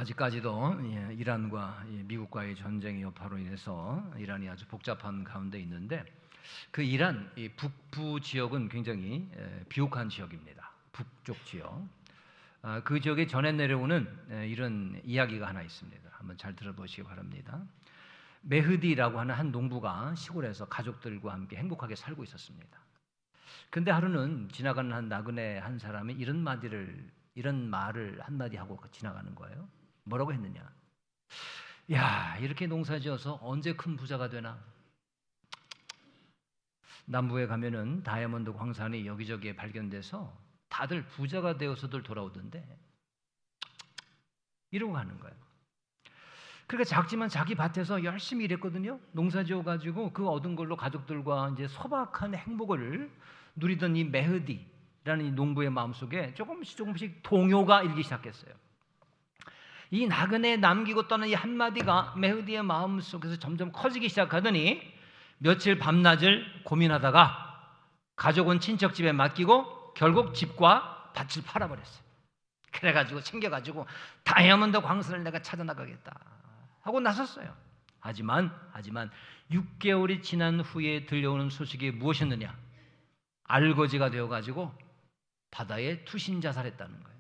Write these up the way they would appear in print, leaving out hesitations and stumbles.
아직까지도 이란과 미국과의 전쟁의 여파로 인해서 이란이 아주 복잡한 가운데 있는데, 그 이란 북부 지역은 굉장히 비옥한 지역입니다. 북쪽 지역. 그 지역에 전해 내려오는 이런 이야기가 하나 있습니다. 한번 잘 들어보시기 바랍니다. 메흐디라고 하는 한 농부가 시골에서 가족들과 함께 행복하게 살고 있었습니다. 근데 하루는 지나가는 한 나그네 한 사람이 이런 말을 한마디 하고 지나가는 거예요. 뭐라고 했느냐? 야, 이렇게 농사지어서 언제 큰 부자가 되나? 남부에 가면은 다이아몬드 광산이 여기저기에 발견돼서 다들 부자가 되어서들 돌아오던데, 이러고 가는 거예요. 그러니까 작지만 자기 밭에서 열심히 일했거든요. 농사지어 가지고 그 얻은 걸로 가족들과 이제 소박한 행복을 누리던 이 메흐디라는 이 농부의 마음속에 조금씩 동요가 일기 시작했어요. 이 나그네 남기고 떠난 이 한마디가 메흐디의 마음속에서 점점 커지기 시작하더니 며칠 밤낮을 고민하다가 가족 온 친척 집에 맡기고 결국 집과 밭을 팔아버렸어요. 그래가지고 챙겨가지고 다이아몬드 광산을 내가 찾아 나가겠다 하고 나섰어요. 하지만 6개월이 지난 후에 들려오는 소식이 무엇이었느냐? 알거지가 되어가지고 바다에 투신 자살했다는 거예요.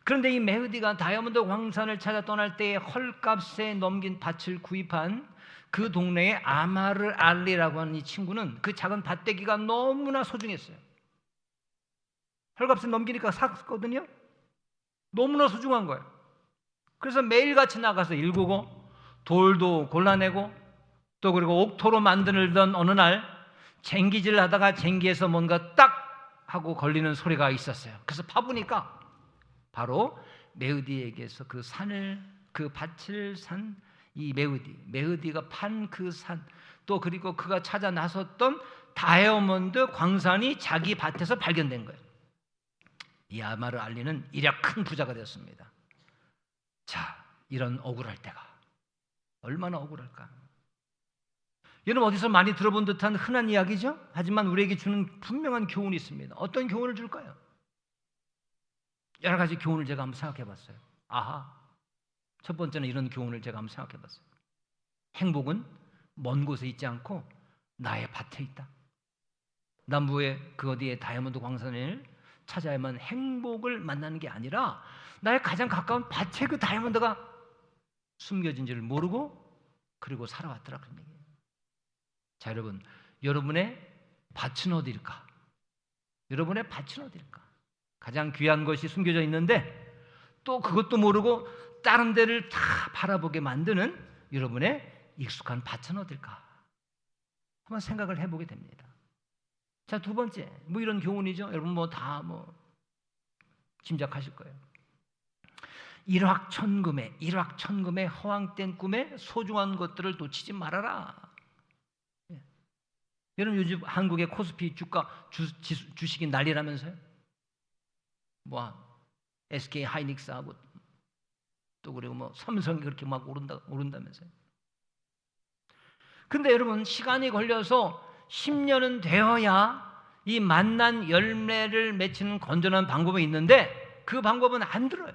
그런데 이 메흐디가 다이아몬드 광산을 찾아 떠날 때에 헐값에 넘긴 밭을 구입한 그 동네의 아마르 알리라고 하는 이 친구는 그 작은 밭대기가 너무나 소중했어요. 헐값에 넘기니까 샀거든요. 너무나 소중한 거예요. 그래서 매일같이 나가서 일구고 돌도 골라내고 또 그리고 옥토로 만들던 어느 날 쟁기질 하다가 쟁기에서 뭔가 딱 하고 걸리는 소리가 있었어요. 그래서 파보니까 바로 메흐디에게서 그 밭을 산 이 메흐디가 판 그 산, 또 그리고 그가 찾아 나섰던 다이아몬드 광산이 자기 밭에서 발견된 거예요. 이 아마르 알리는 이랴 큰 부자가 되었습니다. 자, 이런 억울할 때가 얼마나 억울할까? 여러분, 어디서 많이 들어본 듯한 흔한 이야기죠? 하지만 우리에게 주는 분명한 교훈이 있습니다. 어떤 교훈을 줄까요? 여러 가지 교훈을 제가 한번 생각해 봤어요. 첫 번째는 이런 교훈을 제가 한번 생각해 봤어요. 행복은 먼 곳에 있지 않고 나의 밭에 있다. 남부의 그 어디에 다이아몬드 광산을 찾아야만 행복을 만나는 게 아니라 나의 가장 가까운 밭에 그 다이아몬드가 숨겨진 줄 모르고 그리고 살아왔더라, 그런 얘기예요. 자, 여러분, 여러분의 밭은 어디일까? 여러분의 밭은 어디일까? 가장 귀한 것이 숨겨져 있는데 또 그것도 모르고 다른 데를 다 바라보게 만드는 여러분의 익숙한 밭은 어딜까? 한번 생각을 해보게 됩니다. 자, 두 번째, 이런 교훈이죠. 여러분 다 짐작하실 거예요. 일확천금의 허황된 꿈에 소중한 것들을 놓치지 말아라. 여러분, 요즘 한국의 코스피 주식이 난리라면서요? SK 하이닉스하고 또 그리고 삼성이 그렇게 막 오른다면서요. 근데 여러분, 시간이 걸려서 10년은 되어야 이 만난 열매를 맺히는 건전한 방법이 있는데 그 방법은 안 들어요.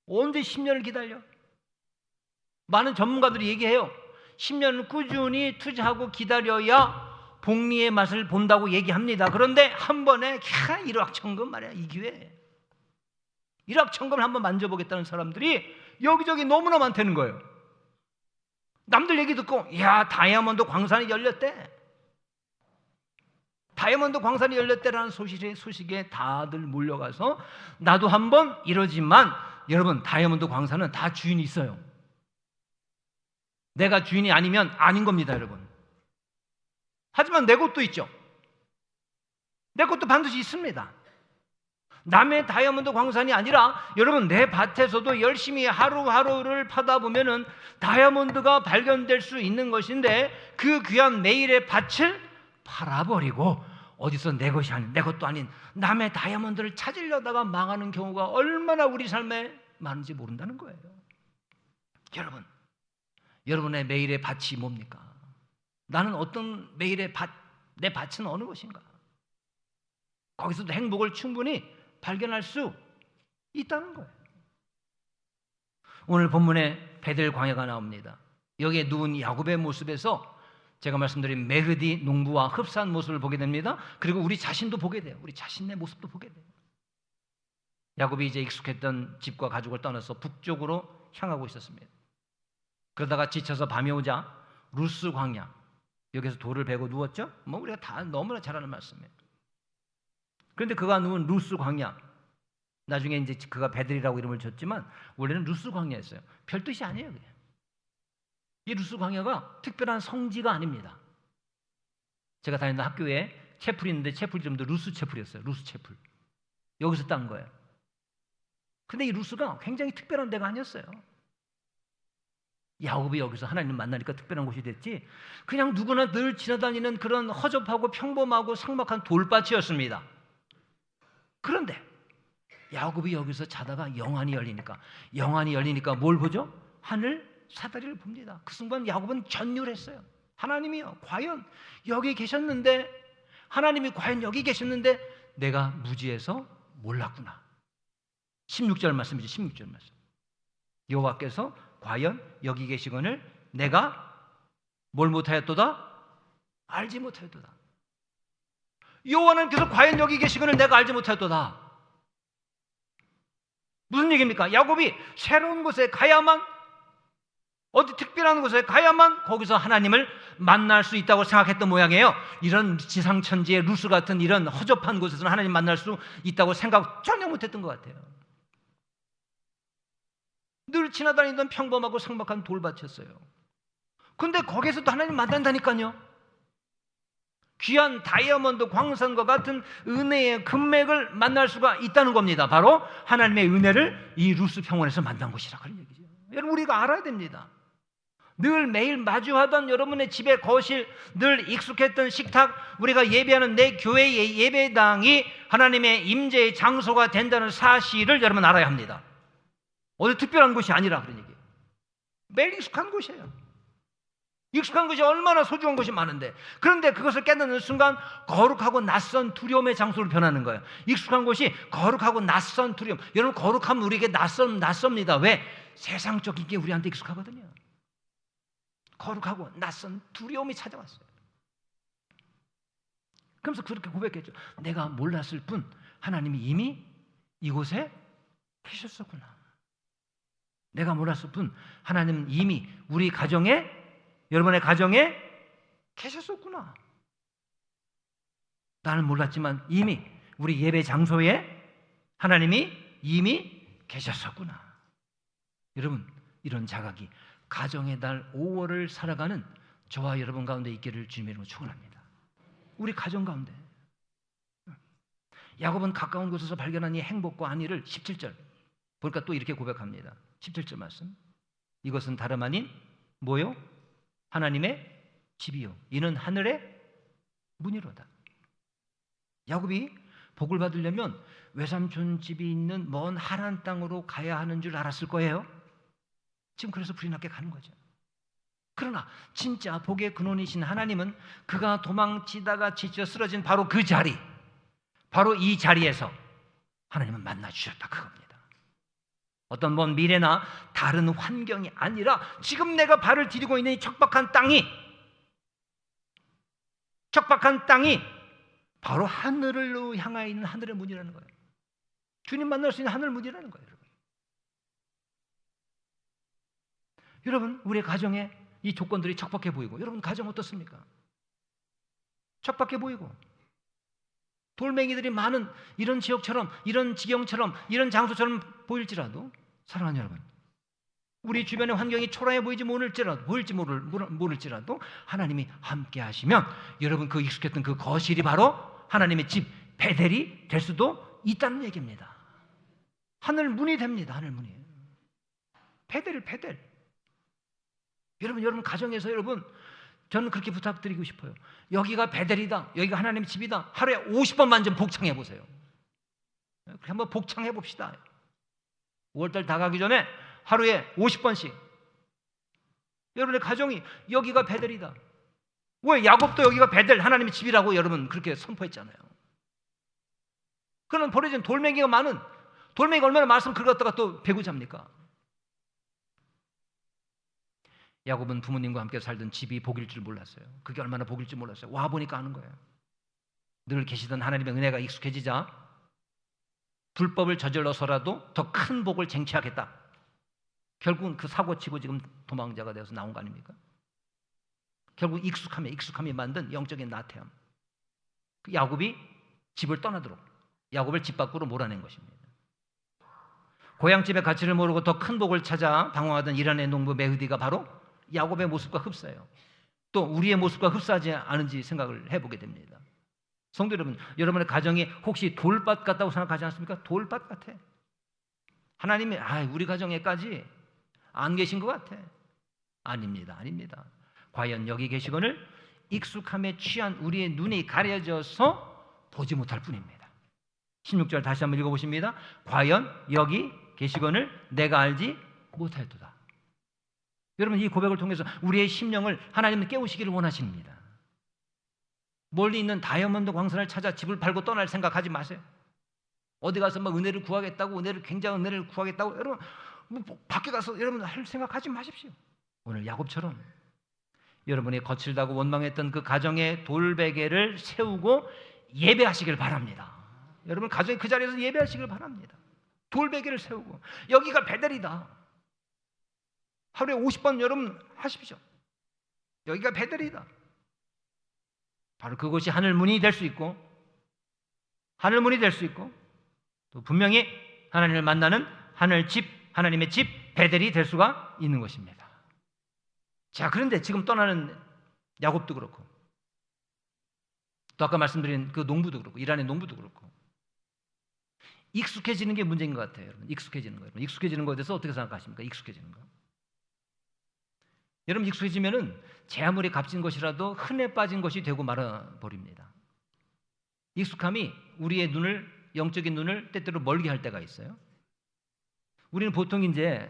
언제 10년을 기다려? 많은 전문가들이 얘기해요. 10년을 꾸준히 투자하고 기다려야 복리의 맛을 본다고 얘기합니다. 그런데 한 번에 일확천금 말이야, 이 기회에. 일확천금을 한번 만져보겠다는 사람들이 여기저기 너무나 많다는 거예요. 남들 얘기 듣고 다이아몬드 광산이 열렸대. 다이아몬드 광산이 열렸대라는 소식에 다들 몰려가서 나도 한번 이러지만 여러분, 다이아몬드 광산은 다 주인이 있어요. 내가 주인이 아니면 아닌 겁니다, 여러분. 하지만 내 것도 있죠. 내 것도 반드시 있습니다. 남의 다이아몬드 광산이 아니라 여러분, 내 밭에서도 열심히 하루하루를 파다 보면은 다이아몬드가 발견될 수 있는 것인데 그 귀한 매일의 밭을 팔아버리고 어디서 내 것이 아닌, 내 것도 아닌 남의 다이아몬드를 찾으려다가 망하는 경우가 얼마나 우리 삶에 많은지 모른다는 거예요. 여러분, 여러분의 매일의 밭이 뭡니까? 나는 어떤 매일의 밭, 내 밭은 어느 것인가? 거기서도 행복을 충분히 발견할 수 있다는 거예요. 오늘 본문에 베델 광야가 나옵니다. 여기에 누운 야곱의 모습에서 제가 말씀드린 메흐디 농부와 흡사한 모습을 보게 됩니다. 그리고 우리 자신도 보게 돼요. 우리 자신의 모습도 보게 돼요. 야곱이 이제 익숙했던 집과 가족을 떠나서 북쪽으로 향하고 있었습니다. 그러다가 지쳐서 밤이 오자 루스 광야, 여기서 돌을 베고 누웠죠. 뭐 우리가 다 너무나 잘 아는 말씀이에요. 그런데 그가 누운 루스 광야, 나중에 이제 그가 베들이라고 이름을 줬지만 원래는 루스 광야였어요. 별 뜻이 아니에요. 그냥. 이 루스 광야가 특별한 성지가 아닙니다. 제가 다니는 학교에 채플이 있는데 채플 이름도 루스 채플이었어요. 루스 채플. 여기서 딴 거예요. 근데 이 루스가 굉장히 특별한 데가 아니었어요. 야곱이 여기서 하나님을 만나니까 특별한 곳이 됐지, 그냥 누구나 늘 지나다니는 그런 허접하고 평범하고 삭막한 돌밭이었습니다. 그런데 야곱이 여기서 자다가 영안이 열리니까 뭘 보죠? 하늘 사다리를 봅니다. 그 순간 야곱은 전율했어요. 하나님이요, 과연 여기 계셨는데, 하나님이 과연 여기 계셨는데 내가 무지해서 몰랐구나. 16절 말씀이죠. 16절 말씀. 여호와께서 과연 여기 계시거늘 내가 뭘 못하였도다? 알지 못하였도다. 여호와께서 과연 여기 계시거늘 내가 알지 못하였도다. 무슨 얘기입니까? 야곱이 새로운 곳에 가야만, 어디 특별한 곳에 가야만 거기서 하나님을 만날 수 있다고 생각했던 모양이에요. 이런 지상천지의 루스 같은 이런 허접한 곳에서는 하나님 만날 수 있다고 생각 전혀 못했던 것 같아요. 늘 지나다니던 평범하고 삭막한 돌밭이었어요. 근데 거기서도 하나님 만난다니까요. 귀한 다이아몬드 광산과 같은 은혜의 금맥을 만날 수가 있다는 겁니다. 바로 하나님의 은혜를 이 루스 평원에서 만난 곳이라 그런 얘기죠. 여러분, 우리가 알아야 됩니다. 늘 매일 마주하던 여러분의 집의 거실, 늘 익숙했던 식탁, 우리가 예배하는 내 교회의 예배당이 하나님의 임재의 장소가 된다는 사실을 여러분 알아야 합니다. 어디 특별한 곳이 아니라 그런 얘기예요. 매일 익숙한 곳이에요. 익숙한 것이 얼마나 소중한 것이 많은데, 그런데 그것을 깨닫는 순간 거룩하고 낯선 두려움의 장소로 변하는 거예요. 익숙한 곳이 거룩하고 낯선 두려움. 여러분, 거룩하면 우리에게 낯섭니다. 왜? 세상적인 게 우리한테 익숙하거든요. 거룩하고 낯선 두려움이 찾아왔어요. 그러면서 그렇게 고백했죠. 내가 몰랐을 뿐 하나님이 이미 이곳에 계셨었구나. 내가 몰랐을 뿐 하나님은 이미 우리 가정에, 여러분의 가정에 계셨었구나. 나는 몰랐지만 이미 우리 예배 장소에 하나님이 이미 계셨었구나. 여러분, 이런 자각이 가정의 달 5월을 살아가는 저와 여러분 가운데 있기를 주님의 이름으로 축원합니다. 우리 가정 가운데 야곱은 가까운 곳에서 발견한 이 행복과 안위를 17절 보니까 또 이렇게 고백합니다. 17절 말씀. 이것은 다름 아닌 뭐요? 하나님의 집이요, 이는 하늘의 문이로다. 야곱이 복을 받으려면 외삼촌 집이 있는 먼 하란 땅으로 가야 하는 줄 알았을 거예요. 지금 그래서 불이 났게 가는 거죠. 그러나 진짜 복의 근원이신 하나님은 그가 도망치다가 지쳐 쓰러진 바로 그 자리, 바로 이 자리에서 하나님은 만나 주셨다, 그겁니다. 어떤 먼 미래나 다른 환경이 아니라 지금 내가 발을 디디고 있는 이 척박한 땅이 바로 하늘을 향하여 있는 하늘의 문이라는 거예요. 주님 만날 수 있는 하늘 문이라는 거예요. 여러분, 우리의 가정에 이 조건들이 척박해 보이고, 여러분 가정 어떻습니까? 척박해 보이고, 돌멩이들이 많은 이런 지역처럼, 이런 지경처럼, 이런 장소처럼 보일지라도, 사랑하는 여러분, 우리 주변의 환경이 초라해 보일지 모를지라도 하나님이 함께 하시면 여러분 그 익숙했던 그 거실이 바로 하나님의 집 베델이 될 수도 있다는 얘기입니다. 하늘 문이 됩니다. 하늘 문이. 베델. 여러분 가정에서 저는 그렇게 부탁드리고 싶어요. 여기가 베델이다, 여기가 하나님의 집이다, 하루에 50번만 좀 복창해 보세요. 그렇게 한번 복창해 봅시다. 5월달 다 가기 전에 하루에 50번씩 여러분의 가정이 여기가 베델이다. 왜? 야곱도 여기가 베델, 하나님의 집이라고 여러분 그렇게 선포했잖아요. 그럼 버려진 돌멩이가 많은, 돌멩이가 얼마나 많았으면 그걸 갖다가 또 베고 잡니까? 야곱은 부모님과 함께 살던 집이 복일 줄 몰랐어요. 그게 얼마나 복일 줄 몰랐어요. 와 보니까 아는 거예요. 늘 계시던 하나님의 은혜가 익숙해지자 불법을 저질러서라도 더 큰 복을 쟁취하겠다. 결국은 그 사고치고 지금 도망자가 되어서 나온 거 아닙니까? 결국 익숙함이 만든 영적인 나태함. 그 야곱이 집을 떠나도록 야곱을 집 밖으로 몰아낸 것입니다. 고향집의 가치를 모르고 더 큰 복을 찾아 방황하던 이란의 농부 메흐디가 바로 야곱의 모습과 흡사해요. 또 우리의 모습과 흡사하지 않은지 생각을 해보게 됩니다. 성도 여러분, 여러분의 가정이 혹시 돌밭 같다고 생각하지 않습니까? 돌밭 같아. 하나님이 우리 가정에까지 안 계신 것 같아. 아닙니다. 과연 여기 계시거늘 익숙함에 취한 우리의 눈이 가려져서 보지 못할 뿐입니다. 16절 다시 한번 읽어보십니다. 과연 여기 계시거늘 내가 알지 못하였도다. 여러분, 이 고백을 통해서 우리의 심령을 하나님은 깨우시기를 원하십니다. 멀리 있는 다이아몬드 광산을 찾아 집을 팔고 떠날 생각하지 마세요. 어디 가서 막 은혜를 구하겠다고, 굉장한 은혜를 구하겠다고, 여러분 밖에 가서 여러분 할 생각하지 마십시오. 오늘 야곱처럼 여러분이 거칠다고 원망했던 그 가정의 돌베개를 세우고 예배하시길 바랍니다. 여러분 가정이 그 자리에서 예배하시길 바랍니다. 돌베개를 세우고 여기가 베델이다. 하루에 50번 여러분 하십시오. 여기가 베델이다. 바로 그곳이 하늘문이 될 수 있고 또 분명히 하나님을 만나는 하나님의 집 베델이 될 수가 있는 것입니다. 자, 그런데 지금 떠나는 야곱도 그렇고 또 아까 말씀드린 그 농부도 그렇고 이란의 농부도 그렇고 익숙해지는 게 문제인 것 같아요. 여러분, 익숙해지는 거예요. 익숙해지는 거에 대해서 어떻게 생각하십니까? 익숙해지는 거. 여러분, 익숙해지면은 제 아무리 값진 것이라도 흔해 빠진 것이 되고 말아버립니다. 익숙함이 우리의 영적인 눈을 때때로 멀게 할 때가 있어요. 우리는 보통 이제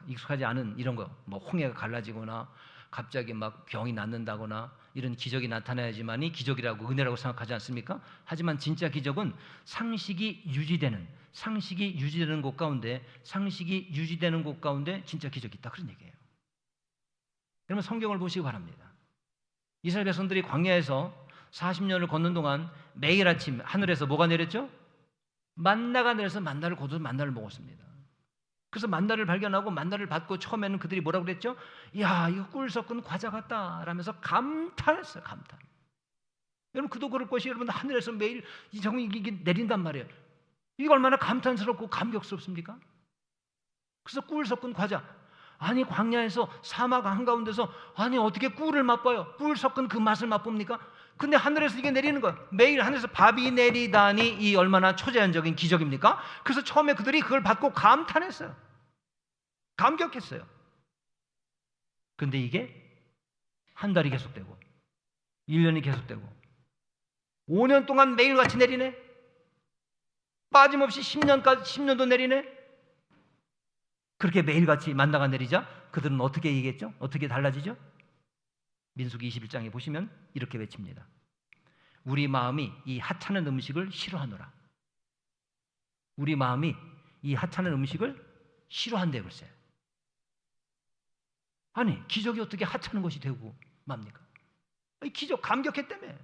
익숙하지 않은 이런 거, 뭐 홍해가 갈라지거나 갑자기 막 병이 낫는다거나 이런 기적이 나타나야지만이 기적이라고 은혜라고 생각하지 않습니까? 하지만 진짜 기적은 상식이 유지되는 곳 가운데 진짜 기적이 있다, 그런 얘기예요. 여러분, 성경을 보시기 바랍니다. 이스라엘 백성들이 광야에서 40년을 걷는 동안 매일 아침 하늘에서 뭐가 내렸죠? 만나가 내려서 만나를 거둬서 만나를 먹었습니다. 그래서 만나를 발견하고 만나를 받고 처음에는 그들이 뭐라고 그랬죠? 야, 이거 꿀 섞은 과자 같다 라면서 감탄했어요. 감탄. 여러분, 그도 그럴 것이 여러분 하늘에서 매일 이게 내린단 말이에요. 이게 얼마나 감탄스럽고 감격스럽습니까? 그래서 꿀 섞은 과자. 아니, 광야에서 사막 한가운데서 어떻게 꿀을 맛봐요? 꿀 섞은 그 맛을 맛봅니까? 근데 하늘에서 이게 내리는 거예요. 매일 하늘에서 밥이 내리다니 이 얼마나 초자연적인 기적입니까? 그래서 처음에 그들이 그걸 받고 감탄했어요. 감격했어요. 근데 이게 한 달이 계속되고 1년이 계속되고 5년 동안 매일같이 내리네. 빠짐없이 10년도 내리네. 그렇게 매일같이 만나가 내리자 그들은 어떻게 얘기했죠? 어떻게 달라지죠? 민수기 21장에 보시면 이렇게 외칩니다. 우리 마음이 이 하찮은 음식을 싫어하노라. 우리 마음이 이 하찮은 음식을 싫어한대요. 글쎄. 아니, 기적이 어떻게 하찮은 것이 되고 맙니까? 기적 감격했다며.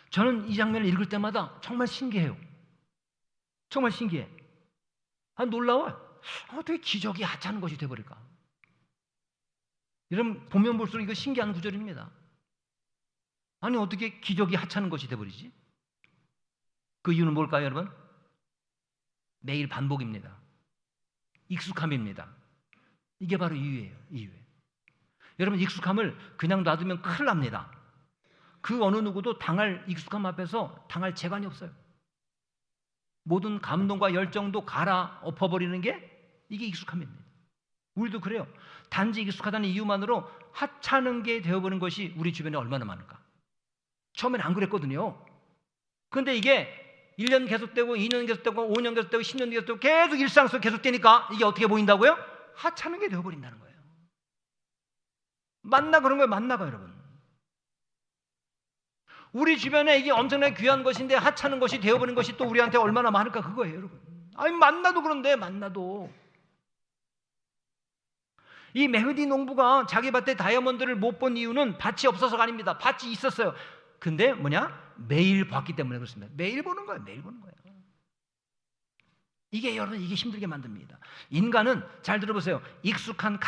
저는 이 장면을 읽을 때마다 정말 신기해요. 정말 신기해. 놀라워요. 어떻게 기적이 하찮은 것이 되어버릴까? 여러분, 보면 볼수록 이거 신기한 구절입니다. 아니, 어떻게 기적이 하찮은 것이 되어버리지? 그 이유는 뭘까요, 여러분? 매일 반복입니다. 익숙함입니다. 이게 바로 이유예요. 여러분, 익숙함을 그냥 놔두면 큰일 납니다. 그 어느 누구도 당할 익숙함 앞에서 당할 재간이 없어요. 모든 감동과 열정도 갈아엎어버리는 게 이게 익숙함입니다. 우리도 그래요. 단지 익숙하다는 이유만으로 하찮은 게 되어버린 것이 우리 주변에 얼마나 많을까. 처음엔 안 그랬거든요. 그런데 이게 1년 계속되고 2년 계속되고 5년 계속되고 10년 계속되고 계속 일상 속에 계속되니까 이게 어떻게 보인다고요? 하찮은 게 되어버린다는 거예요. 그런 거예요. 만나가 여러분. 우리 주변에 이게 엄청나게 귀한 것인데 하찮은 것이 되어버린 것이 또 우리한테 얼마나 많을까, 그거예요, 여러분. 아니, 만나도 그런데 만나도 이 메흐디 농부가 자기 밭에 다이아몬드를 못 본 이유는 밭이 없어서가 아닙니다. 밭이 있었어요. 근데 매일 봤기 때문에 그렇습니다. 매일 보는 거예요. 매일 보는 거예요. 이게 여러분, 이게 힘들게 만듭니다. 인간은 잘 들어보세요. 익숙한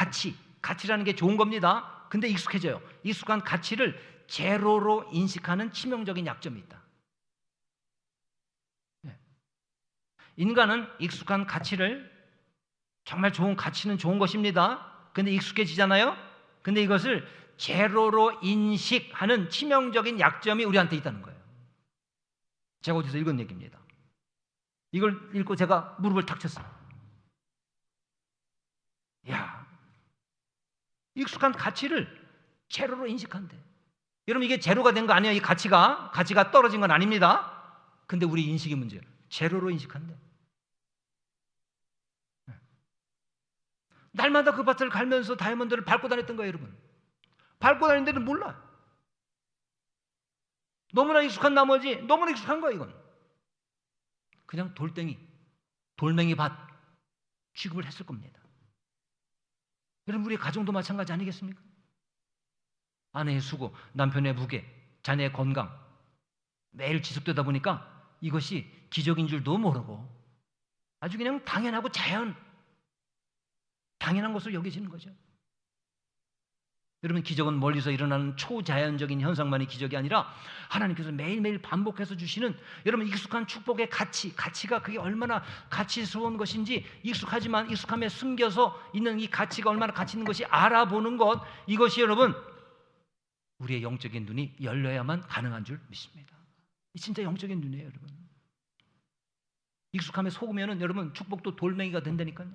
가치라는 게 좋은 겁니다. 근데 익숙해져요. 익숙한 가치를 제로로 인식하는 치명적인 약점이 있다. 인간은 익숙한 가치를, 정말 좋은 가치는 좋은 것입니다. 근데 익숙해지잖아요. 근데 이것을 제로로 인식하는 치명적인 약점이 우리한테 있다는 거예요. 제가 어디서 읽은 얘기입니다. 이걸 읽고 제가 무릎을 탁 쳤어요. 야, 익숙한 가치를 제로로 인식한대. 여러분, 이게 제로가 된 거 아니에요. 이 가치가 떨어진 건 아닙니다. 근데 우리 인식이 문제예요. 제로로 인식한대. 날마다 그 밭을 갈면서 다이아몬드를 밟고 다녔던 거예요, 여러분. 밟고 다니는 데는 몰라. 너무나 익숙한 나머지 너무나 익숙한 거예요, 이건. 그냥 돌멩이 밭 취급을 했을 겁니다. 여러분, 우리 가정도 마찬가지 아니겠습니까? 아내의 수고, 남편의 무게, 자녀의 건강 매일 지속되다 보니까 이것이 기적인 줄도 모르고 아주 그냥 당연하고 당연한 것으로 여겨지는 거죠. 여러분, 기적은 멀리서 일어나는 초자연적인 현상만이 기적이 아니라 하나님께서 매일매일 반복해서 주시는, 여러분, 익숙한 축복의 가치가 그게 얼마나 가치스러운 것인지, 익숙함에 숨겨서 있는 이 가치가 얼마나 가치 있는 것이 알아보는 것, 이것이 여러분 우리의 영적인 눈이 열려야만 가능한 줄 믿습니다. 진짜 영적인 눈이에요, 여러분. 익숙함에 속으면은 여러분 축복도 돌멩이가 된다니까요.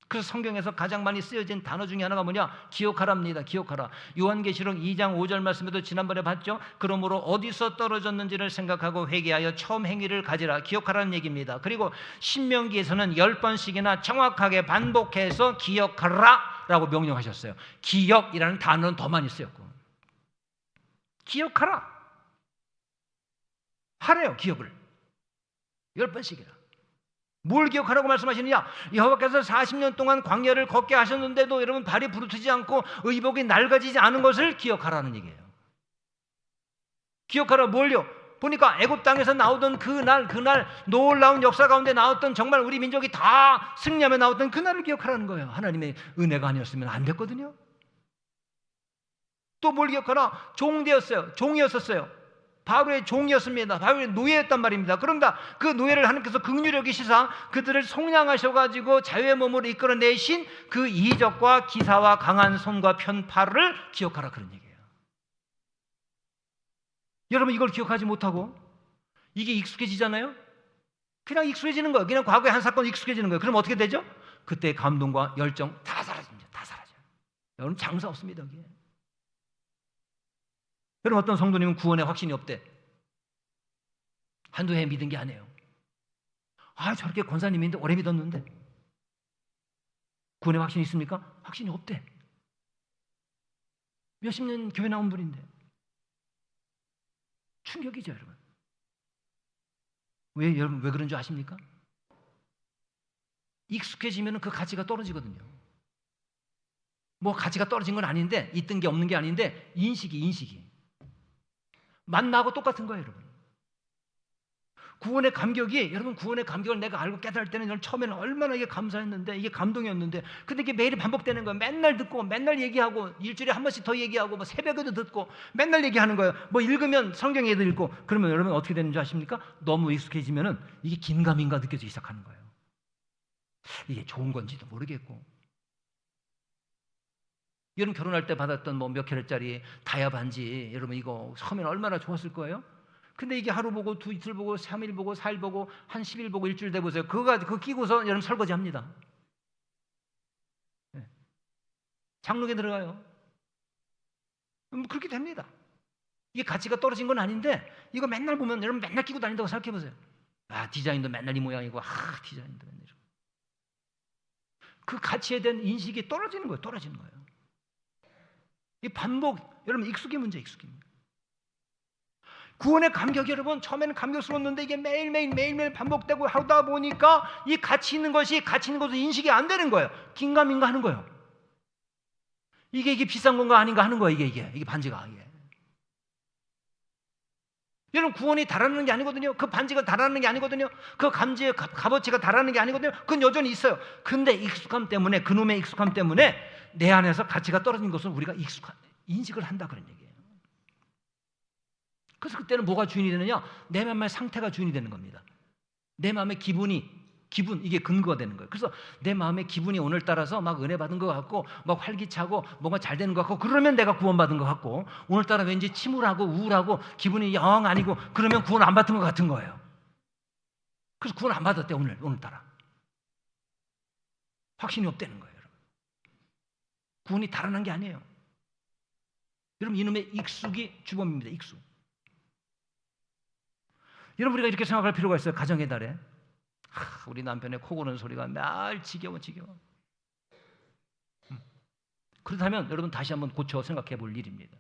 그래서 성경에서 가장 많이 쓰여진 단어 중에 하나가 기억하라입니다. 기억하라. 요한계시록 2장 5절 말씀에도 지난번에 봤죠. 그러므로 어디서 떨어졌는지를 생각하고 회개하여 처음 행위를 가지라. 기억하라는 얘기입니다. 그리고 신명기에서는 10번씩이나 정확하게 반복해서 기억하라 라고 명령하셨어요. 기억이라는 단어는 더 많이 쓰였고, 기억하라 하래요. 기억을 10번씩이나. 뭘 기억하라고 말씀하시느냐? 여호와께서 40년 동안 광야를 걷게 하셨는데도 여러분 발이 부르트지 않고 의복이 낡아지지 않은 것을 기억하라는 얘기예요. 기억하라. 뭘요? 보니까 애굽 땅에서 나오던 그날 놀라운 역사 가운데 나왔던, 정말 우리 민족이 다 승리하며 나왔던 그날을 기억하라는 거예요. 하나님의 은혜가 아니었으면 안 됐거든요. 또 뭘 기억하라? 종이었었어요. 바로의 종이었습니다. 바로의 노예였단 말입니다. 그런가 그 노예를 하나님께서 긍휼히 여기시사 그들을 속량하셔가지고 자유의 몸으로 이끌어내신 그 이적과 기사와 강한 손과 편팔을 기억하라, 그런 얘기예요. 여러분, 이걸 기억하지 못하고 이게 익숙해지잖아요. 그냥 익숙해지는 거예요. 그냥 과거의 한 사건 익숙해지는 거예요. 그럼 어떻게 되죠? 그때 감동과 열정 다 사라집니다. 다 사라져요. 여러분, 장사 없습니다, 여기에. 여러분, 어떤 성도님은 구원에 확신이 없대. 한두 해 믿은 게 아니에요. 저렇게 권사님인데 오래 믿었는데 구원에 확신이 있습니까? 확신이 없대. 몇십 년 교회 나온 분인데. 충격이죠, 여러분. 여러분 왜 그런 줄 아십니까? 익숙해지면 그 가치가 떨어지거든요. 가치가 떨어진 건 아닌데, 있던 게 없는 게 아닌데, 인식이 만나고 똑같은 거예요, 여러분. 구원의 감격을 내가 알고 깨달을 때는 저는 처음에는 얼마나 이게 감사했는데, 이게 감동이었는데, 근데 이게 매일 반복되는 거예요. 맨날 듣고, 맨날 얘기하고, 일주일에 한 번씩 더 얘기하고, 새벽에도 듣고, 맨날 얘기하는 거예요. 읽으면 성경에도 읽고. 그러면 여러분 어떻게 되는 줄 아십니까? 너무 익숙해지면은 이게 긴가민가 느껴지기 시작하는 거예요. 이게 좋은 건지도 모르겠고. 여러분, 결혼할 때 받았던 몇 켤레짜리 다이아 반지, 여러분 이거 처음에는 얼마나 좋았을 거예요? 근데 이게 하루 보고, 이틀 보고, 3일 보고, 4일 보고, 한 10일 보고, 일주일 돼 보세요. 그거 끼고서 여러분 설거지 합니다. 장롱에 들어가요. 그렇게 됩니다. 이게 가치가 떨어진 건 아닌데, 이거 맨날 보면 여러분 맨날 끼고 다닌다고 생각해 보세요. 디자인도 맨날 이 모양이고, 디자인도 맨날 이러고. 그 가치에 대한 인식이 떨어지는 거예요. 이 반복, 여러분 익숙의 문제, 익숙입니다. 구원의 감격이 여러분 처음에는 감격스러웠는데 이게 매일매일 반복되고 하다 보니까 이 가치 있는 것을 인식이 안 되는 거예요. 긴가민가 하는 거예요. 이게 비싼 건가 아닌가 하는 거야. 이게 반지가. 여러분, 구원이 달하는 게 아니거든요. 그 반지가 달하는 게 아니거든요. 그 감지의 값어치가 달하는 게 아니거든요. 그건 여전히 있어요. 근데 익숙함 때문에, 그놈의 익숙함 때문에 내 안에서 가치가 떨어진 것을 우리가 인식을 한다, 그런 얘기예요. 그래서 그때는 뭐가 주인이 되느냐? 내 마음의 상태가 주인이 되는 겁니다. 내 마음의 기분, 이게 근거가 되는 거예요. 그래서 내 마음의 기분이 오늘따라서 막 은혜 받은 것 같고 막 활기차고 뭔가 잘 되는 것 같고 그러면 내가 구원받은 것 같고, 오늘따라 왠지 침울하고 우울하고 기분이 영 아니고 그러면 구원 안 받은 것 같은 거예요. 그래서 구원 안 받았대. 오늘따라 확신이 없다는 거예요. 여러분, 구원이 달아난 게 아니에요. 여러분, 이놈의 익숙이 주범입니다. 익숙. 여러분, 우리가 이렇게 생각할 필요가 있어요. 가정의 달에 우리 남편의 코 고는 소리가 날 지겨워. 그렇다면 여러분, 다시 한번 고쳐 생각해 볼 일입니다.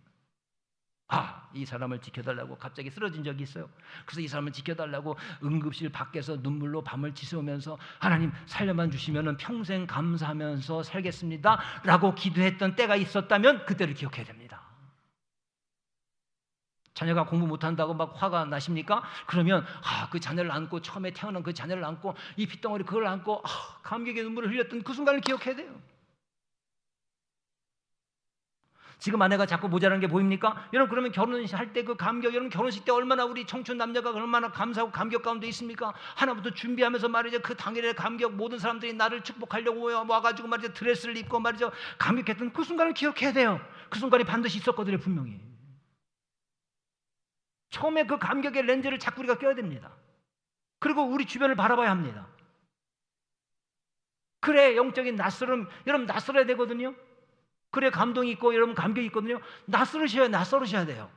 이 사람을 지켜달라고 갑자기 쓰러진 적이 있어요. 그래서 이 사람을 지켜달라고 응급실 밖에서 눈물로 밤을 지새우면서 하나님 살려만 주시면 평생 감사하면서 살겠습니다 라고 기도했던 때가 있었다면 그때를 기억해야 됩니다. 자녀가 공부 못한다고 막 화가 나십니까? 그러면 그 자녀를 안고, 처음에 태어난 그 자녀를 안고 이 핏덩어리 그걸 안고 감격의 눈물을 흘렸던 그 순간을 기억해야 돼요. 지금 아내가 자꾸 모자라는 게 보입니까? 여러분, 그러면 결혼할 때 그 감격, 여러분 결혼식 때 얼마나 우리 청춘 남녀가 얼마나 감사하고 감격 가운데 있습니까? 하나부터 준비하면서 말이죠, 그 당일의 감격, 모든 사람들이 나를 축복하려고 와가지고 말이죠, 드레스를 입고 말이죠, 감격했던 그 순간을 기억해야 돼요. 그 순간이 반드시 있었거든요, 분명히. 처음에 그 감격의 렌즈를 자꾸 우리가 껴야 됩니다. 그리고 우리 주변을 바라봐야 합니다. 그래 영적인 낯설음, 여러분 낯설어야 되거든요. 그래 감동이 있고 여러분 감격이 있거든요. 낯설으셔야 돼요.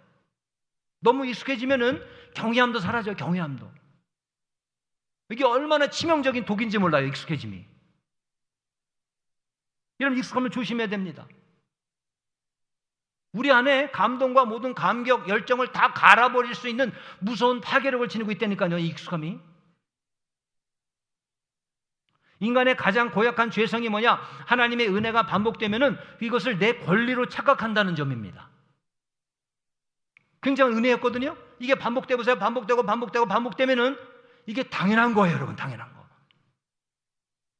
너무 익숙해지면은 경외함도 사라져요. 경외함도. 이게 얼마나 치명적인 독인지 몰라요. 익숙해짐이. 여러분, 익숙하면 조심해야 됩니다. 우리 안에 감동과 모든 감격, 열정을 다 갈아버릴 수 있는 무서운 파괴력을 지니고 있다니까요, 이 익숙함이. 인간의 가장 고약한 죄성이 뭐냐? 하나님의 은혜가 반복되면은 이것을 내 권리로 착각한다는 점입니다. 굉장히 은혜였거든요. 이게 반복돼 보세요. 반복되면은 이게 당연한 거예요, 여러분. 당연한 거.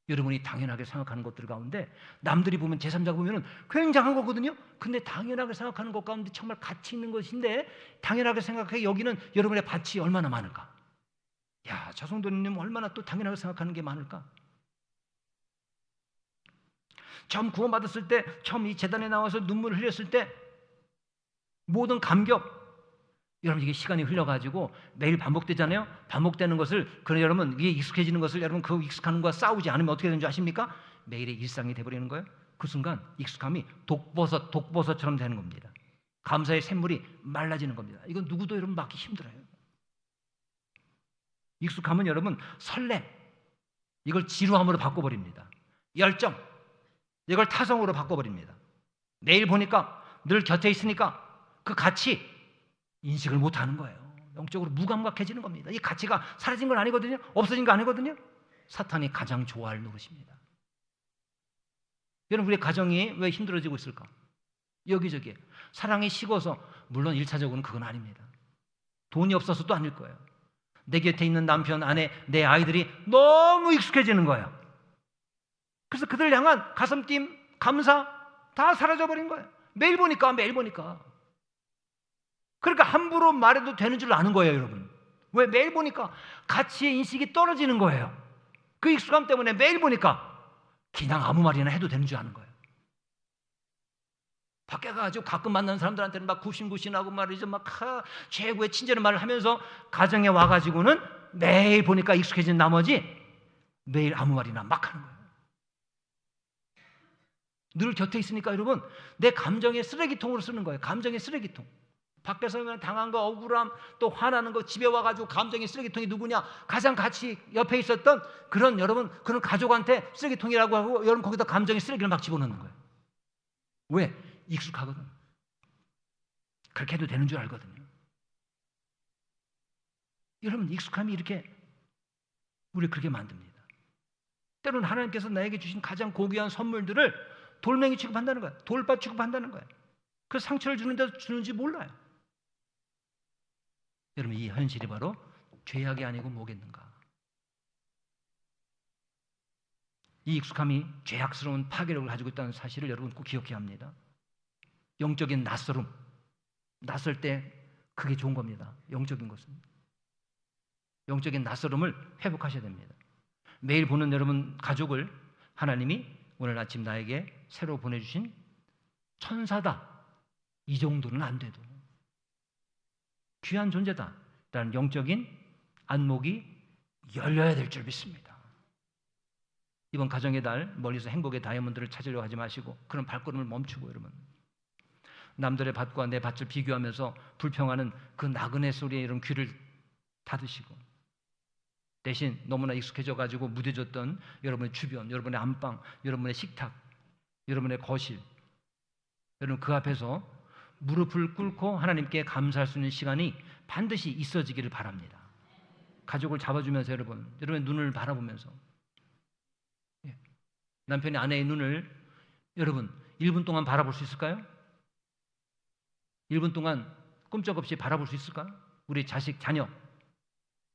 여러분이 당연하게 생각하는 것들 가운데 남들이 보면, 제3자가 보면은 굉장한 거거든요. 근데 당연하게 생각하는 것 가운데 정말 가치 있는 것인데, 당연하게 생각해 여기는 여러분의 가치 얼마나 많을까? 야, 자성도님 얼마나 또 당연하게 생각하는 게 많을까? 처음 구원받았을 때, 처음 이 재단에 나와서 눈물을 흘렸을 때 모든 감격, 여러분 이게 시간이 흘러가지고 매일 반복되잖아요. 반복되는 것을, 그럼 여러분 이게 익숙해지는 것을, 여러분 그 익숙한 것과 싸우지 않으면 어떻게 되는 줄 아십니까? 매일의 일상이 돼버리는 거예요. 그 순간 익숙함이 독버섯처럼 되는 겁니다. 감사의 샘물이 말라지는 겁니다. 이건 누구도 여러분 막기 힘들어요. 익숙함은 여러분 설렘, 이걸 지루함으로 바꿔버립니다. 열정, 이걸 타성으로 바꿔버립니다. 내일 보니까, 늘 곁에 있으니까 그 가치 인식을 못하는 거예요. 영적으로 무감각해지는 겁니다. 이 가치가 사라진 건 아니거든요. 없어진 거 아니거든요. 사탄이 가장 좋아할 노릇입니다. 여러분, 우리 가정이 왜 힘들어지고 있을까? 여기저기 사랑이 식어서, 물론 1차적으로는 그건 아닙니다. 돈이 없어서도 아닐 거예요. 내 곁에 있는 남편, 아내, 내 아이들이 너무 익숙해지는 거예요. 그래서 그들 향한 가슴뛴, 감사 다 사라져버린 거예요. 매일 보니까. 그러니까 함부로 말해도 되는 줄 아는 거예요, 여러분. 왜? 매일 보니까 가치의 인식이 떨어지는 거예요. 그 익숙함 때문에 매일 보니까 그냥 아무 말이나 해도 되는 줄 아는 거예요. 밖에 가가지고 가끔 만나는 사람들한테는 막 굽신굽신하고 말이죠, 막 최고의 친절한 말을 하면서 가정에 와가지고는 매일 보니까 익숙해진 나머지 매일 아무 말이나 막 하는 거예요. 늘 곁에 있으니까 여러분 내 감정의 쓰레기통으로 쓰는 거예요. 감정의 쓰레기통. 밖에서 당한 거, 억울함, 또 화나는 거, 집에 와가지고 감정의 쓰레기통이 누구냐? 가장 같이 옆에 있었던 그런 여러분, 그런 가족한테 쓰레기통이라고 하고 여러분 거기다 감정의 쓰레기를 막 집어넣는 거예요. 왜? 익숙하거든. 그렇게 해도 되는 줄 알거든요. 여러분, 익숙함이 이렇게 우리 그렇게 만듭니다. 때로는 하나님께서 나에게 주신 가장 고귀한 선물들을 돌멩이 취급한다는 거야. 돌밭 취급한다는 거야. 그 상처를 주는데도 주는지 몰라요. 여러분, 이 현실이 바로 죄악이 아니고 뭐겠는가? 이 익숙함이 죄악스러운 파괴력을 가지고 있다는 사실을 여러분 꼭 기억해야 합니다. 영적인 낯설음, 낯설 때 그게 좋은 겁니다. 영적인 것은. 영적인 낯설음을 회복하셔야 됩니다. 매일 보는 여러분 가족을 하나님이 오늘 아침 나에게 새로 보내주신 천사다, 이 정도는 안 돼도 귀한 존재다 라는 영적인 안목이 열려야 될 줄 믿습니다. 이번 가정의 달 멀리서 행복의 다이아몬드를 찾으려고 하지 마시고 그런 발걸음을 멈추고, 여러분, 남들의 밭과 내 밭을 비교하면서 불평하는 그 나그네 소리에 이런 귀를 닫으시고, 대신 너무나 익숙해져 가지고 무뎌졌던 여러분의 주변, 여러분의 안방, 여러분의 식탁, 여러분의 거실, 여러분 그 앞에서 무릎을 꿇고 하나님께 감사할 수 있는 시간이 반드시 있어지기를 바랍니다. 가족을 잡아주면서 여러분의 눈을 바라보면서, 남편이 아내의 눈을 여러분 1분 동안 바라볼 수 있을까요? 1분 동안 꼼짝없이 바라볼 수 있을까요? 우리 자식,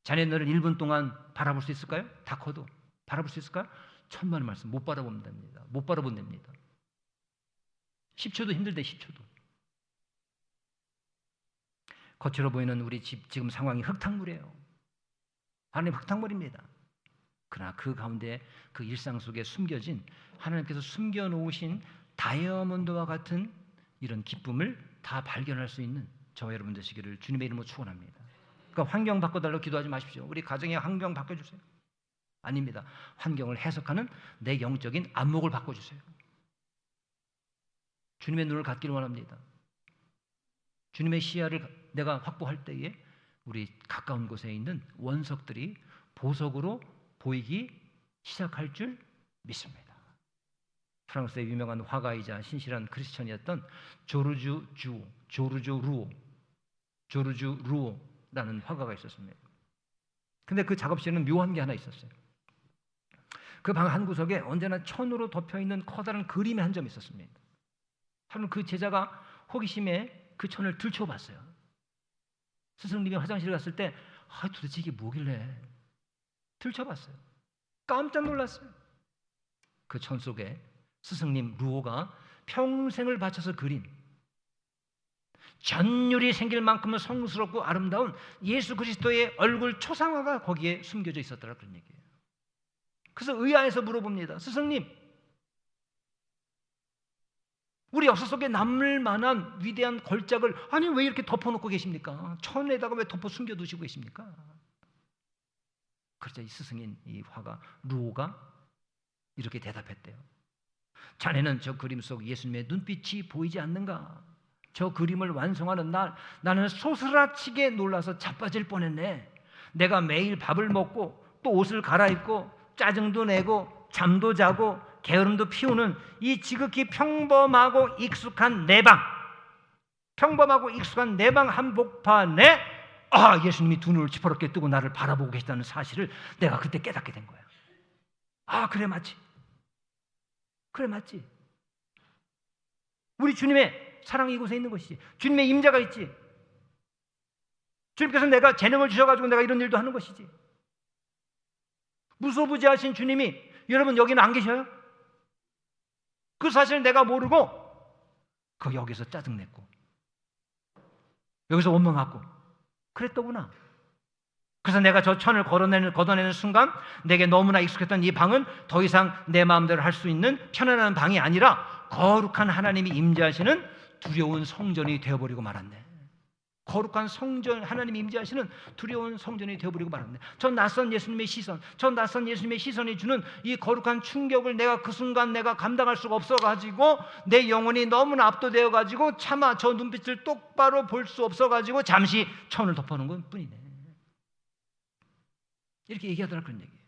자녀들을 1분 동안 바라볼 수 있을까요? 다 커도 바라볼 수 있을까요? 천만의 말씀, 못 바라보면 됩니다. 못 바라보면 됩니다. 10초도 힘들대, 10초도. 겉으로 보이는 우리 집 지금 상황이 흙탕물이에요. 하나님 흙탕물입니다. 그러나 그 가운데 그 일상 속에 숨겨진 하나님께서 숨겨놓으신 다이아몬드와 같은 이런 기쁨을 다 발견할 수 있는 저와 여러분 되시기를 주님의 이름으로 축원합니다. 그러니까 환경 바꿔달라고 기도하지 마십시오. 우리 가정의 환경 바꿔주세요. 아닙니다. 환경을 해석하는 내 영적인 안목을 바꿔주세요. 주님의 눈을 갖기를 원합니다. 주님의 시야를 내가 확보할 때에 우리 가까운 곳에 있는 원석들이 보석으로 보이기 시작할 줄 믿습니다. 프랑스의 유명한 화가이자 신실한 크리스천이었던 조르주 루오라는 화가가 있었습니다. 근데 그 작업실에는 묘한 게 하나 있었어요. 그 방 한 구석에 언제나 천으로 덮여있는 커다란 그림이 한 점 있었습니다. 하루는 그 제자가 호기심에 그 천을 들춰봤어요. 스승님이 화장실에 갔을 때 도대체 이게 뭐길래 들춰봤어요. 깜짝 놀랐어요. 그 천 속에 스승님 루오가 평생을 바쳐서 그린 전율이 생길 만큼은 성스럽고 아름다운 예수 그리스도의 얼굴 초상화가 거기에 숨겨져 있었더라, 그런 얘기예요. 그래서 의아해서 물어봅니다. 스승님, 우리 역사 속에 남을 만한 위대한 걸작을 아니 왜 이렇게 덮어놓고 계십니까? 천에다가 왜 덮어 숨겨두시고 계십니까? 그러자 이 스승인 이 화가 루오가 이렇게 대답했대요. 자네는 저 그림 속 예수님의 눈빛이 보이지 않는가? 저 그림을 완성하는 날 나는 소스라치게 놀라서 자빠질 뻔했네. 내가 매일 밥을 먹고 또 옷을 갈아입고 짜증도 내고 잠도 자고 게으름도 피우는 이 지극히 평범하고 익숙한 내 방, 평범하고 익숙한 내 방 한복판에 예수님이 두 눈을 시퍼렇게 뜨고 나를 바라보고 계시다는 사실을 내가 그때 깨닫게 된 거야. 그래 맞지. 그래 맞지. 우리 주님의 사랑이 이곳에 있는 것이지. 주님의 임재가 있지. 주님께서 내가 재능을 주셔가지고 내가 이런 일도 하는 것이지. 무소부지하신 주님이 여러분 여기는 안 계셔요? 그 사실을 내가 모르고 여기서 짜증냈고 여기서 원망하고 그랬더구나. 그래서 내가 저 천을 걷어내는 순간 내게 너무나 익숙했던 이 방은 더 이상 내 마음대로 할 수 있는 편안한 방이 아니라 거룩한 하나님이 임재하시는 두려운 성전이 되어버리고 말았네. 거룩한 성전, 하나님이 임재하시는 두려운 성전이 되어버리고 말았네. 저 낯선 예수님의 시선이 주는 이 거룩한 충격을 내가 그 순간 내가 감당할 수가 없어가지고 내 영혼이 너무나 압도되어가지고 차마 저 눈빛을 똑바로 볼 수 없어가지고 잠시 천을 덮어놓은 것 뿐이네. 이렇게 얘기하더라, 그런 얘기예요.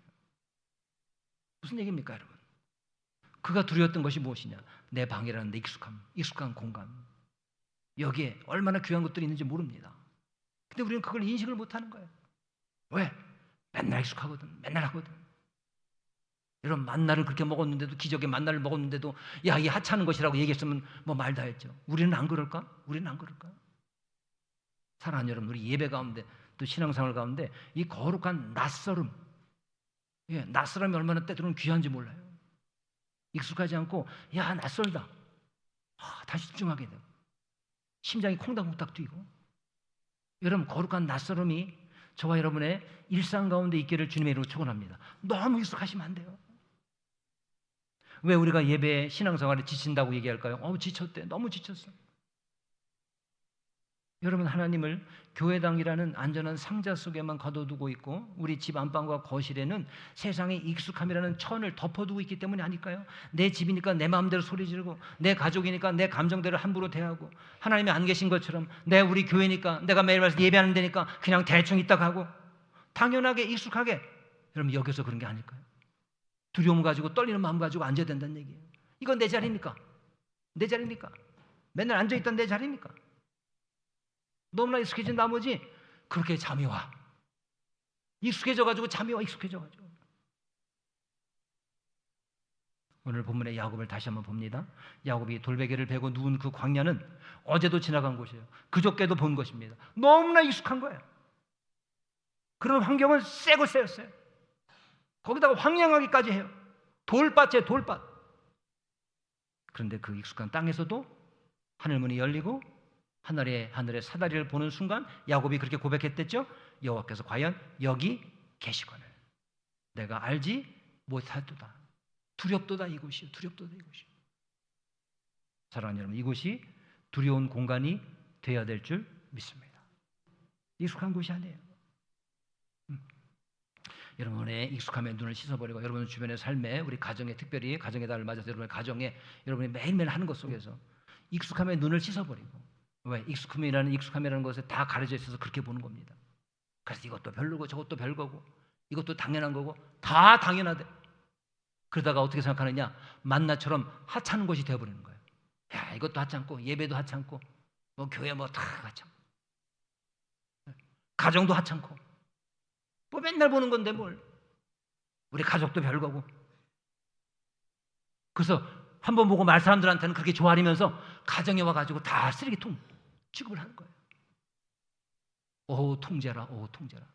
무슨 얘기입니까, 여러분? 그가 두려웠던 것이 무엇이냐? 내 방이라는 데 익숙한 공간. 여기에 얼마나 귀한 것들이 있는지 모릅니다. 근데 우리는 그걸 인식을 못하는 거예요. 왜? 맨날 익숙하거든, 맨날 하거든. 여러분 만나를 그렇게 먹었는데도, 기적의 만나를 먹었는데도 야, 이 하찮은 것이라고 얘기했으면 뭐 말 다 했죠. 우리는 안 그럴까? 우리는 안 그럴까? 사랑하는 여러분, 우리 예배 가운데 또 신앙생활 가운데 이 거룩한 낯설음, 낯설음이 얼마나 때로는 귀한지 몰라요. 익숙하지 않고 야, 낯설다, 다시 집중하게 되고 심장이 콩닥콩닥 뛰고. 여러분, 거룩한 낯설음이 저와 여러분의 일상 가운데 있기를 주님의 이름으로 축원합니다. 너무 익숙하시면 안 돼요. 왜 우리가 예배 신앙생활에 지친다고 얘기할까요? 지쳤대. 너무 지쳤어. 여러분, 하나님을 교회당이라는 안전한 상자 속에만 가둬두고 있고 우리 집 안방과 거실에는 세상의 익숙함이라는 천을 덮어두고 있기 때문이 아닐까요? 내 집이니까 내 마음대로 소리 지르고, 내 가족이니까 내 감정대로 함부로 대하고, 하나님이 안 계신 것처럼 우리 교회니까, 내가 매일 와서 예배하는 데니까 그냥 대충 있다 가고, 당연하게 익숙하게 여러분 여기서 그런 게 아닐까요? 두려움 가지고 떨리는 마음 가지고 앉아야 된다는 얘기예요. 이건 내 자리니까. 내 자리니까. 맨날 앉아있던 내 자리니까. 너무나 익숙해진 나머지 그렇게 잠이 와. 익숙해져가지고 잠이 와. 익숙해져가지고. 오늘 본문의 야곱을 다시 한번 봅니다. 야곱이 돌베개를 베고 누운 그 광야는 어제도 지나간 곳이에요. 그저께도 본 것입니다. 너무나 익숙한 거예요. 그런 환경은 세고 세였어요. 거기다가 황량하기까지 해요. 돌밭이에요. 돌밭. 그런데 그 익숙한 땅에서도 하늘문이 열리고 하늘의 사다리를 보는 순간 야곱이 그렇게 고백했댔죠. 여호와께서 과연 여기 계시거늘 내가 알지 못하도다. 두렵도다 이곳이. 두렵도다 이곳이. 사랑하는 여러분, 이곳이 두려운 공간이 되어야 될 줄 믿습니다. 익숙한 곳이 아니에요. 여러분의 익숙함에 눈을 씻어버리고 여러분 주변의 삶에, 우리 가정에, 특별히 가정의 달을 맞아서 여러분의 가정에 여러분이 매일매일 하는 것 속에서 익숙함에 눈을 씻어버리고, 왜? 익숙함이라는 것에 다 가려져 있어서 그렇게 보는 겁니다. 그래서 이것도 별로고 저것도 별거고 이것도 당연한 거고 다 당연하대. 그러다가 어떻게 생각하느냐? 만나처럼 하찮은 것이 되어버리는 거예요. 야, 이것도 하찮고 예배도 하찮고 뭐 교회 뭐 다 하찮고 가정도 하찮고 뭐 맨날 보는 건데 뭘. 우리 가족도 별거고. 그래서 한번 보고 말 사람들한테는 그렇게 조아리면서 가정에 와가지고 다 쓰레기통 취급을 하는 거예요. 오 통제라, 오 통제라.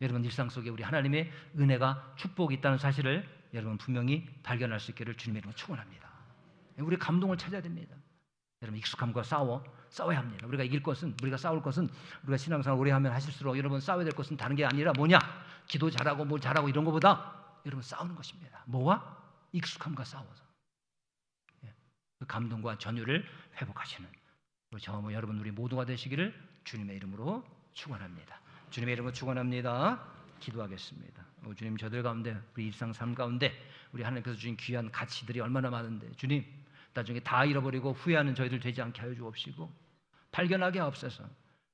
여러분, 일상 속에 우리 하나님의 은혜가, 축복이 있다는 사실을 여러분 분명히 발견할 수 있기를 주님의 이름으로 축원합니다. 우리 감동을 찾아야 됩니다. 여러분, 익숙함과 싸워야 합니다. 우리가 이길 것은, 우리가 싸울 것은, 우리가 신앙생활 오래 하면 하실수록 여러분 싸워야 될 것은 다른 게 아니라 뭐냐? 기도 잘하고 뭘 잘하고 이런 것보다 여러분 싸우는 것입니다. 뭐와? 익숙함과 싸워서 그 감동과 전율을 회복하시는 여러분 우리 모두가 되시기를 주님의 이름으로 축원합니다. 주님의 이름으로 축원합니다. 기도하겠습니다. 주님, 저들 가운데, 우리 일상 삶 가운데 우리 하나님께서 주신 귀한 가치들이 얼마나 많은데 주님, 나중에 다 잃어버리고 후회하는 저희들 되지 않게 하여 주옵시고 발견하게 하옵소서.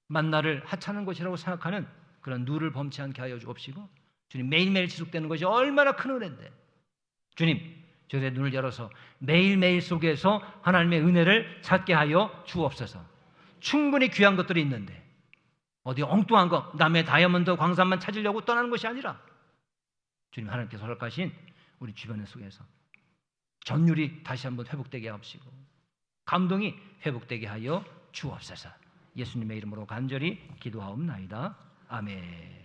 만나를 하찮은 것이라고 생각하는 그런 누를 범치 않게 하여 주옵시고, 주님, 매일매일 지속되는 것이 얼마나 큰 은혜인데 주님, 저희의 눈을 열어서 매일매일 속에서 하나님의 은혜를 찾게 하여 주옵소서. 충분히 귀한 것들이 있는데 어디 엉뚱한 거, 남의 다이아몬드 광산만 찾으려고 떠나는 것이 아니라 주님, 하나님께서 허락하신 우리 주변의 속에서 전율이 다시 한번 회복되게 하옵시고 감동이 회복되게 하여 주옵소서. 예수님의 이름으로 간절히 기도하옵나이다. 아멘.